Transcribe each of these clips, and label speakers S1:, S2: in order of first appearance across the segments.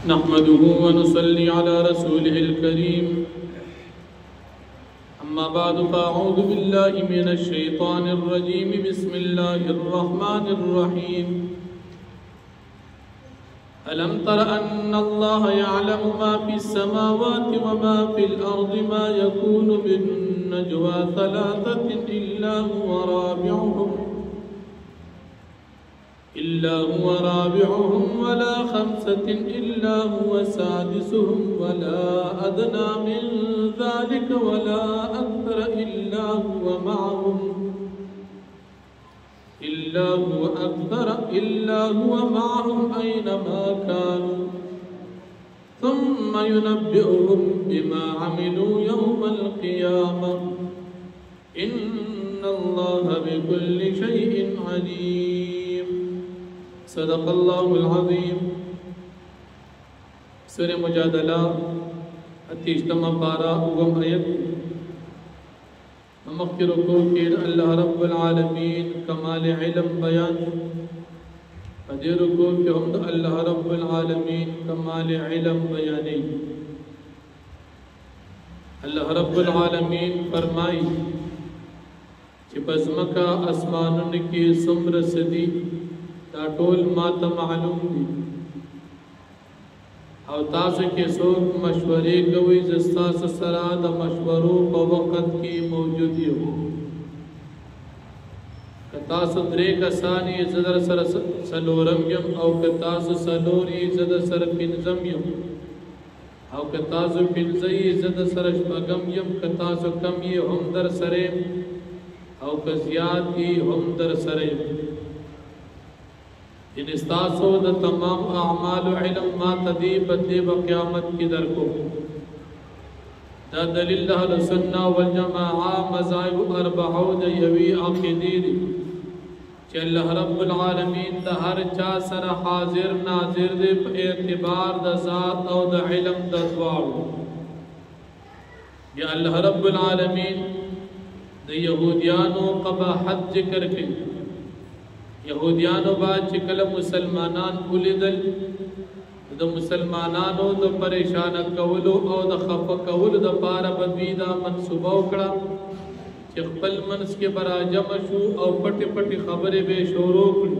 S1: نحمده ونصلي على رسوله الكريم أما بعد فأعوذ بالله من الشيطان الرجيم بسم الله الرحمن الرحيم ألم تر أن الله يعلم ما في السماوات وما في الأرض ما يكون من نجوى ثلاثة إلا هو رابعهم ولا خمسة إلا هو سادسهم ولا أدنى من ذلك ولا أكثر إلا هو معهم أينما كانوا ثم ينبئهم بما عملوا يوم القيامة إن الله بكل شيء عليم صدق الله العظيم سورة مجادلة اتیشتم پارا اوم آیت ممخر کو کیر اللہ رب العالمین کمال علم بیان ادیر کو کہ ہم اللہ رب العالمین کمال علم بیانی اللہ رب العالمین فرمائی کہ بزمکا اسمانن کی سمر صدی دا ټول ما ته معلوم دي او تاسو کې څوک مشورې کوي زه ستاسو سره د مشورو په وخت کې موجود یم که تاسو درې کسان یې زه در سره څلورم یم او که تاسو څلور یې زه در سره پنځم یم او که تاسو پنځه یې زه در سره شپږم یم که تاسو کم یې هم در سره او که زیات یې هم در سره یم ان استاسو دا تمام اعمال و علم ما تدی بدے با قیامت کی در کو دا دلیل اہل سنہ والجماعہ مذاہب اربعو دا یوی عقیدی دی کہ اللہ رب العالمین دا ہر چا سر حاضر ناظر دے پا اعتبار دا ذات او دا علم دا دوارو یا اللہ رب العالمین دا یہودیانو قباحت ذکر کی یہودیانو بعد چکل مسلمانان اولیدل دا مسلمانانو دا پریشان کولو او دا خف کولو دا پارا بدوی دا منصوبہ اکڑا چی خپل منس کے برا جمع شو او پٹی پٹی خبر بے شورو کڑی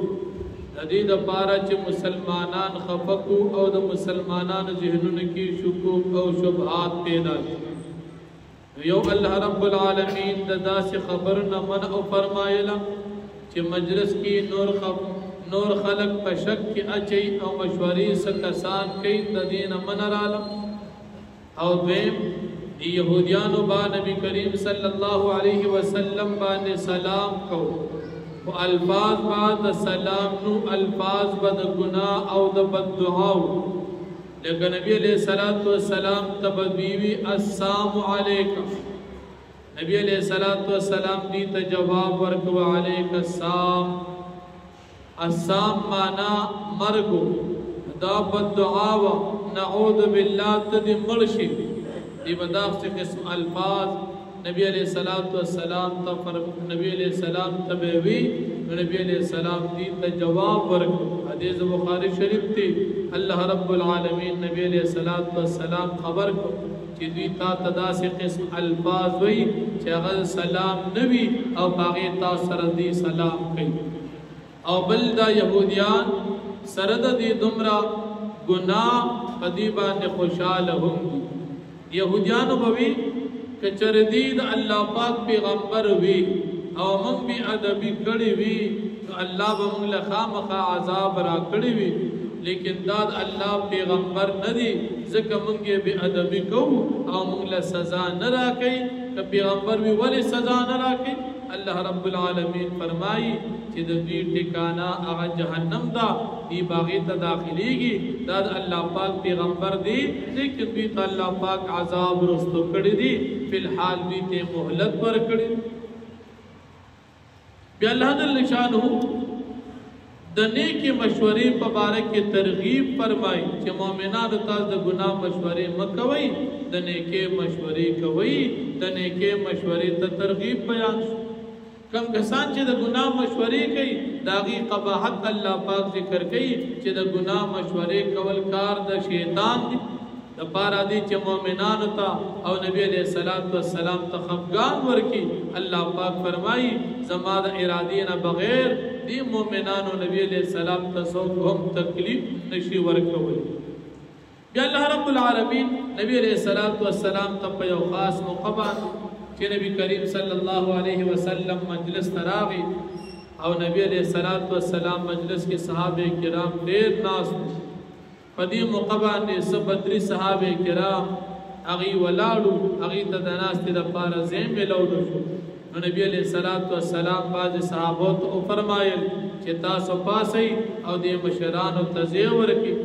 S1: دا دی دا پارا چی مسلمانان خفکو او دا مسلمانان ذہنون کی شکوک او شبہات پیدا یو اللہ رب العالمین دا دا سی خبرنا من او فرمائلا کہ مجلس کی نور خلق پشک کی اچھی او مشوری سکسان کئی تدین من رالم او دویم دی یہودیانو با نبی کریم صلی اللہ علیہ وسلم بانے سلام کو و الفاظ بعد سلام نو الفاظ بد گناہ او دا بد دعاو لیکن نبی علیہ السلام تبدیوی السلام علیکم نبی علیہ السلام دیتا جواب ورکو علیک السلام السلام مانا مرگو دا بدعاوہ نعوذ باللہ تدی مرشی دی بداخت قسم الفاظ نبی علیہ السلام نبی علیہ السلام تبیوی نبی علیہ السلام دیتا جواب ورکو حدیث بخاری شریف تی اللہ رب العالمین نبی علیہ السلام خبر کو چی دوی تا تدا سے قسم الفاظ وی چی اغل سلام نوی او باغی تا سردی سلام کئی او بلدہ یہودیان سرد دی دمرا گناہ قدیبان خوشحال ہوں گی یہودیانو بوی کچر دید اللہ پاک پیغمبر وی او من بھی ادبی کڑی وی اللہ بمن لخامخا عذاب را کڑی وی لیکن داد اللہ پیغمبر ندی ذکر منگے بے ادبی کو او منگل سزا نہ راکئی کہ پیغمبر بھی ولی سزا نہ راکئی اللہ رب العالمین فرمائی کہ دوی ٹھکانا اغا جہنم دا دی باغی تا داخلی گی داد اللہ پاک پیغمبر دی لیکن دوی تا اللہ پاک عذاب رستو کڑی دی فی الحال دوی تے محلت پر کڑی بی اللہ دل نشانہو دنے کے مشورے پبارک کے ترغیب فرمائی کہ مومنان تاز دا گناہ مشورے مکوئی دنے کے مشورے کوئی دنے کے مشورے تا ترغیب بیان کم کسان چې د ګناه مشورې کوي داغي قباحت الله پاک ذکر کوي چې د ګناه مشورې کول کار د شیطان دی د پاره دي چې مؤمنانو ته او نبی علیہ الصلوۃ والسلام ته خفقان ورکی الله پاک فرمایي زما د ارادې نه بغیر دی مؤمنانو نبی علیہ السلام ته هم تکلیف نشي ورکول. بیا الله رب العالمین نبی علیہ الصلوۃ والسلام ته په یو خاص موقع چې نبی کریم صلی الله علیه وسلم مجلس تراغي او نبی علیہ الصلوۃ والسلام مجلس کې صحابه کرام ډېر ناس پدې موقع باندې بدري صحابه کرام اغي ولاړو اغي ته د ناستې د پاره زم ملوړو نو نبی علیہ الصلوۃ والسلام باز صحابو ته فرمایل چې تاسو پاسي او د مشرانو تزیه ورکی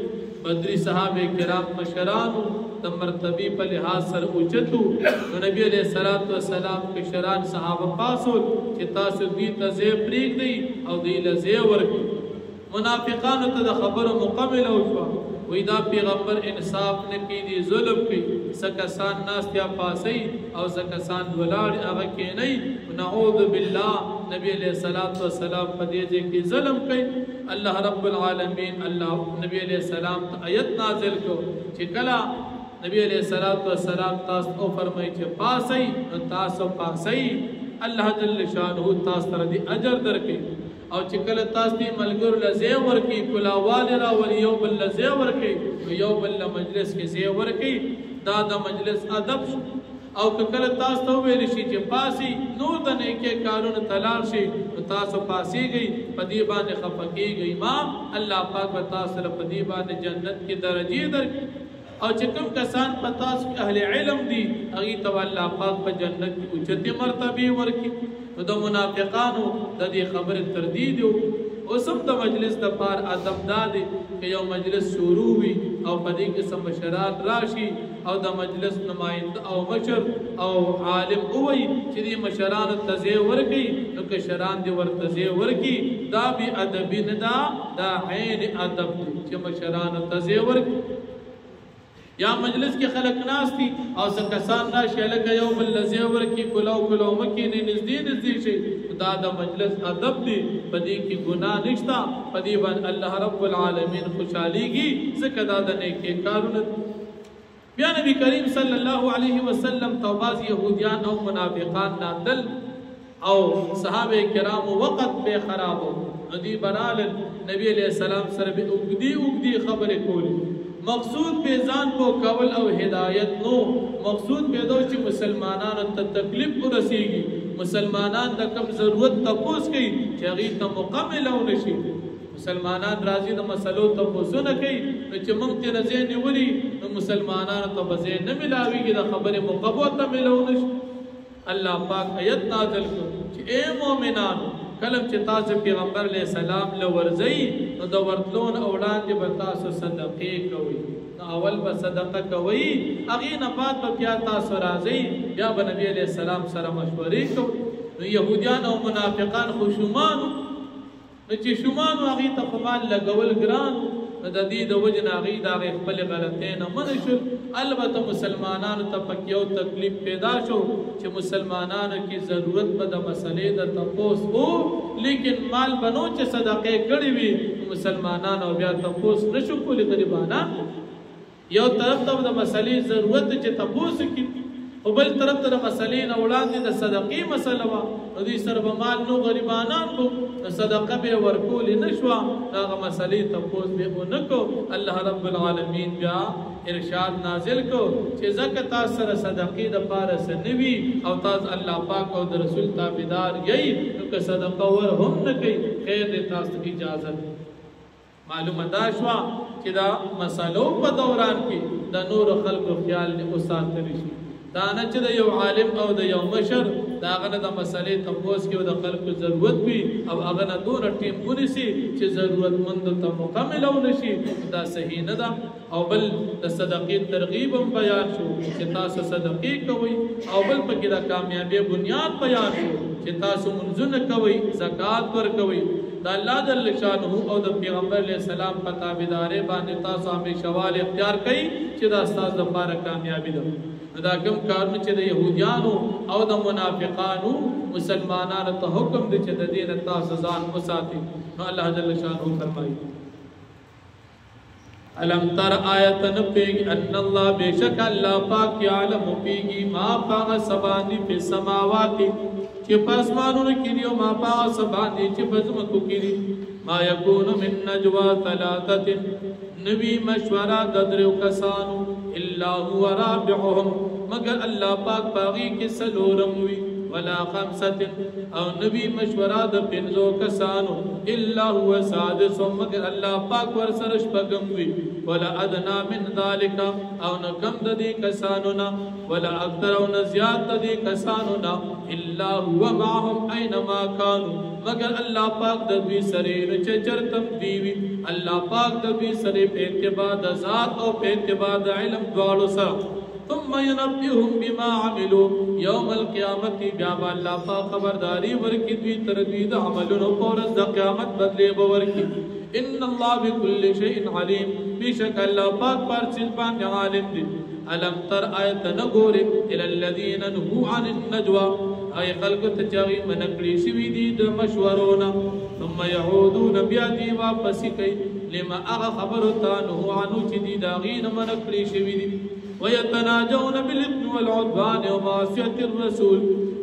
S1: بدري صحابه کرام مشرانو د مرتبه په لحاظ سره اوچتو نو نبی علیہ الصلوۃ والسلام کې شران صحابه پاسول چې تاسو دې تزیه پریږدي او دې لزیه ورکی منافقانو ته د خبرو مقابله وشو وې دا پیغمبر انصاف نه کوي ظلم کوي سکسان ناس یا پاسي او سکسان ولاړ هغه کې نه نعوذ بالله نبی علیہ الصلوۃ والسلام په دې کې ظلم کوي الله رب العالمین الله نبی علیہ السلام ته آیت نازل کو چې کلا نبی علیہ الصلوۃ والسلام تاسو فرمایي چې پاسي نو تاسو پاسي الله جل شانه تاسو تر دې اجر درکړي او چې کله تاسو دې ملګرو لزه ورکی کلا والرا ول یو بل لزه ورکی یو بل مجلس کې زه ورکی دا د مجلس ادب او کله تاسو ته ویل شي چې پاسي نور د نیکه کارونه تلال شي تاسو پاسي گئی پدی باندې خفقيږي ما الله پاک تاسو سره پدی باندې جنت کې درجه درکړي او چې کوم کسان پتا اهل علم دي هغه ته الله پاک په جنت کې اوچته مرتبه ورکړي نو د منافقانو د دې خبره تردید او سم د مجلس د پار ادب دادي چې یو مجلس شروع وي او په دې کې سم مشران راشي او د مجلس نمائنده او مشر او عالم وي چې دې مشران تزه ورګي نو که شران دي ورتزه ورګي دا به ادب نه دا عین ادب چې مشران تزه ورګي یا مجلس کې خلق ناس دي او سکسان را شلک یو بل لزیور کې کلو مکی نه نږدې شي دا د مجلس ادب دی پدې کې ګناه نشتا پدې باندې الله رب العالمین خوشاليږي ځکه دا د نیکه کارونه بیا نبی کریم صلی الله علیه وسلم توباز يهوديان او منافقان نادل او صحابه کرام وقت به خرابو ندی برال نبی علیہ السلام سره به اوګدي خبره کولی مقصود به ځان کو کول او هدایت نو مقصود به دو چې مسلمانانو ته تکلیف ورسیږي مسلمانان د کم ضرورت تپوس کوي چې هغه ته مکمل او نشي مسلمانان راځي د مسلو تپوس نه کوي چې موږ ته رضای نیولي نو مسلمانانو ته بځای نه ملاويږي د خبره مقبول ته ملو نشي الله پاک آیت نازل کړ چې اے مؤمنانو کلم چې تاسو پیغمبر علیہ السلام لورځي نو د ورتلون اولاد به تاسو صدقې کوي اول به صدقه کوي اغه نه بعد به بیا تاسو راځي بیا به نبی علیہ السلام سره مشورې کوي نو يهوديان او منافقان خشومان نو چې شومان هغه ته فمال لګول ګران د دې د وجه هغه د خپل غلطۍ نه منشل البته مسلمانانو ته پکيو تکلیف پیدا شو چې مسلمانانو کی ضرورت په د مسلې د تپوس وو لیکن مال بنو چې صدقې کړې وي مسلمانانو بیا تپوس نشو کولی غریبانا یو طرف ته د مسلې ضرورت چې تپوس کی او بل طرف ته مسلې نه وړاندې د صدقې مسله وا نو دې سره مال نو غریبانان کو صدقه به ورکول نشوا هغه مسلې تپوس به ونکو الله رب العالمین بیا ارشاد نازل کو چې زکات سره صدقې د پاره سنوي او تاسو الله پاک او د رسول تابعدار یی نو که صدقه ور هم نه کوي خیر دې تاسو اجازه معلومه دا شوا چې دا مسلو په دوران کې د نور خلقو خیال نه اوساتل شي دا نه چې د یو عالم او د یو مشر دا غنه د مسلې تپوس کې د خلکو ضرورت وي او هغه نه دور ټیم ونیسي چې ضرورتمند ته مکمل او نشي دا صحیح نه ده او بل د صدقې ترغیب هم بیان شو چې تاسو صدقې کوئ او بل پکې د کامیابی بنیاد بیان شو چې تاسو منځونه کوئ زکات ورکوئ دا الله جل شانه او د پیغمبر علیہ السلام په تابعداري باندې تاسو همیشه وال اختیار کړئ چې دا تاسو لپاره کامیابی ده دا کوم کارونه چې د يهوديانو او د منافقانو مسلمانانو ته حکم دی چې د دې نه تاسو ځان وساتئ. نو الله جل شانه فرمایي الم تر آیت نه پیږي ان الله بشک الله پاک یعلم پیږي ما پاک سبانی په سماوات چې پاسمانونو کې دی او ما پاک سبانی چې پزمکو کې دی. ما یکون من نجوا ثلاثه نبی مشورہ د درو کسانو الا هو رابعهم مگر الله پاک باغی کې سلورم وی ولا خمسه او نبی مشورہ د پنځو کسانو الا هو سادس مگر الله پاک ور سره شپږم وی ولا ادنا من ذلك او نه کم د دې کسانو نه ولا اکثر او نه زیات د دې کسانو نه الا هو معهم اينما كانوا مگر الله پاک د دوی سره چې چرتم دیوی الله پاک د دوی سره په اتباع د ذات او په اتباع د علم دواړو سره. ثم ينبئهم بما عملوا يوم القيامه بیا الله پاک خبرداري ورکړي دوی تر دوی د عملونو پر د قیامت بدله ورکړي. ان الله بكل شيء عليم بشک الله پاک پر څه باندې عالم دی. الم تر آیت نګور الى الذين نهوا عن النجوى اي خلق تجاوی منکلی شوی دی د مشورونه ثم يعودون بیا دی واپس کوي لما اغه خبر تا نهوا عنه چې دی داغین منکلی شوی دی. ويتناجون بالاثم والعدوان ومعصيه الرسول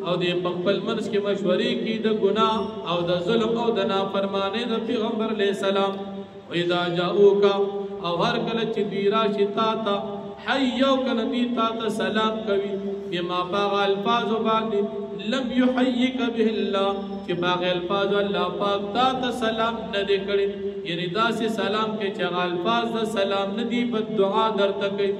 S1: او دې خپل منځ کې مشورې کې د ګناه او د ظلم او د نافرمانی د پیغمبر علیه السلام. واذا جاءوك او هر کله چې دوی راشي تا ته حيوك نبي تا ته سلام کوي بما باغ الفاظ باندې لم يحييك به الله چې باغ الفاظ الله پاک تا ته سلام نه دې کړی یعنی داسې سلام کې چې الفاظ د سلام نه دی بد دعا درته کوي.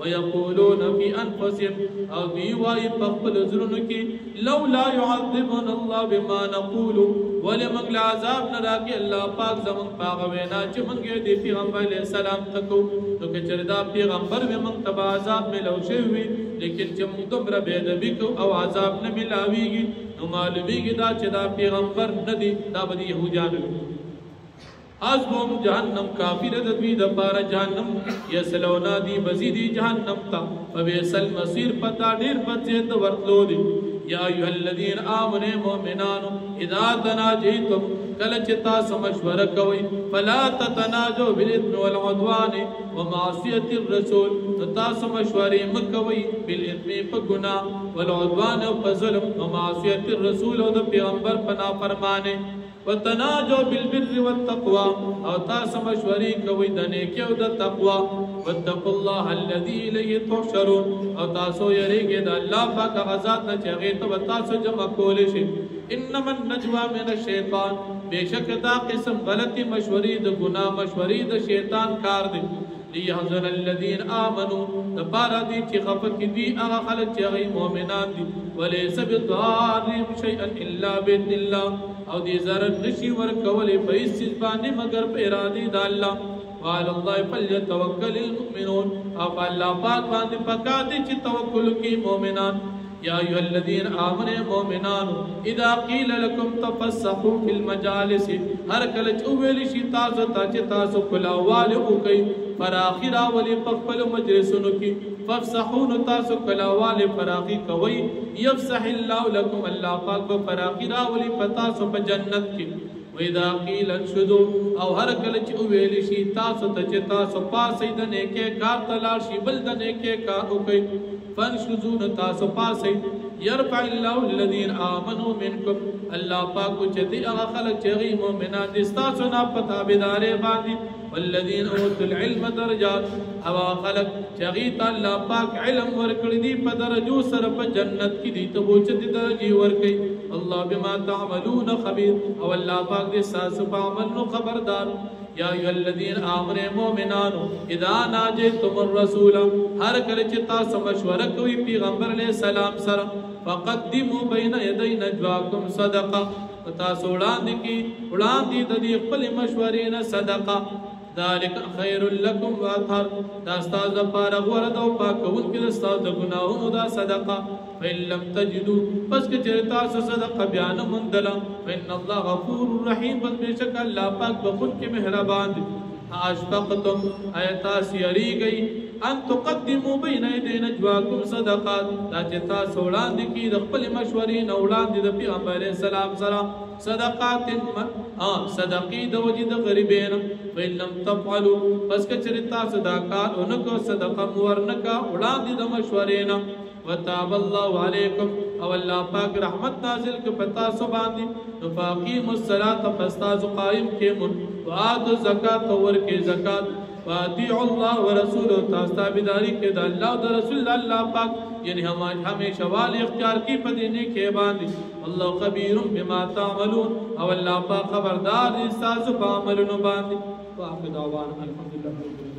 S1: ويقولون في انفسهم او دی وای په خپل زړونو کې لولا يعذبنا الله بما نقول ولمن العذاب نه راکې الله پاک زمون پاغه وینا چې مونږ دې پیغمبر علیه السلام تکو نو کې چردا پیغمبر به مونږ تبا عذاب ملو شوی لیکن چې مونږ دومره بے ادبی کو او عذاب نه ملاويږي نو معلومیږي دا چې دا پیغمبر نه دی دا به يهودانو. حسبهم جهنم کافر د دوی د پاره جهنم یسلونا دی بزیدی جهنم تا فبئسل مصیر پتا ډیر بچې د ورتلو دي. یا ایها الذین آمنوا مؤمنان اذا تناجیتم کله چې تاسو مشوره کوئ فلا تتناجوا بالاثم والعدوان ومعصیه الرسول تاسو مشورې مکوئ بالاثم په ګناه والعدوان په ظلم ومعصیه الرسول او د پیغمبر په نافرمانی. وتناجوا بالبر والتقوى او تاسو مشورې کوئ د نیکی او د تقوا. واتقوا الله الذي اليه تحشرون او تاسو یریږئ د الله پاک غزاد نه چې هغې ته به تاسو جمع کولی شئ. انما النجوى من الشیطان بېشک دا قسم غلطي مشورې د ګناه مشورې د شیطان کار دی. ليحزن الذين آمنوا دپاره دي چې خفه کړي هغه خلک چې هغوی مؤمنان دي. وليس بضارهم شيئا الا باذن الله او دې ضرر نشي ورکولی په هېڅ څیز باندې مګر په ارادې د الله. وعلى الله فليتوکل المؤمنون او په الله پاک باندې پکار دي چې توکل وکړي مؤمنان. یا ایها الذین آمنوا مؤمنان اذا قیل لكم تفسحوا في المجالس هر کله چې ویل شي تاسو ته چې تاسو کلاواله وکړئ فراخي راولي په خپل مجلسونو کې فافسحوا تاسو کلاواله فراخي کوي يفسح الله لكم الله پاک به فراخي راولي په تاسو په جنت کې. وإذا قيل انشدوا او هر کله چې ویل شي تاسو ته چې تاسو پاسې د نیکه کار ته لاړ شي بل د نیکه کار وکړئ فانشدوا تاسو پاسې يرفع الله الذين آمنوا منكم الله پاک چې دې هغه خلک چې غي مؤمنان دي تاسو نه په تابعداري باندې والذين اوتوا العلم درجات او خلق چې غي الله پاک علم ورکړي دي په درجو سره په جنت کې دي ته وچتي درجه ورکړي. الله بما تعملون خبير او الله پاک دې تاسو په عمل نو خبردار. یا ایها الذین آمنوا مؤمنان اذا ناجیتم الرسول هر کله چې تاسو مشوره کوي پیغمبر علیه السلام سره فقدموا بین یدی نجواکم صدقه تاسو وړاندې د دې خپل مشورې نه صدقه. ذلك خير لكم واطهر دا استاد لپاره غوړه او پاکون کې استاد د ګناهونو دا صدقه. فإن لم تجدوا پس کې چې تاسو صدقه بیان مندل فإن الله غفور رحیم بس بشک الله پاک بخود کې مهربان دی. اشفقتم ایتاس یریږئ ان تقدموا بین یدی نجواکم صدقات دا چې تاسو وړاندې کړئ د خپلې مشورې نه وړاندې د پیغمبر علیه السلام سره صدقات صدقې د وجې د غریبینو وإن لم تفعلوا پس که چېرې تاسو دا کار ونه کړو صدقه مو ورنه کړه وړاندې د مشورې نه وتاب الله علیکم او الله پاک رحمت نازل که په تاسو باندې نو فاقیموا الصلاة پس تاسو قائم کېمون وآتوا الزکاة ورکړئ زکات وأطیعوا الله ورسوله تاسو تابعداري کې د الله او د رسول الله پاک یعنی همیشه والی اختیار کی په دې نه کې باندې الله خبير بما تعملون او الله پاک خبردار دي تاسو په عملونو باندې واخر دعوانا الحمدلله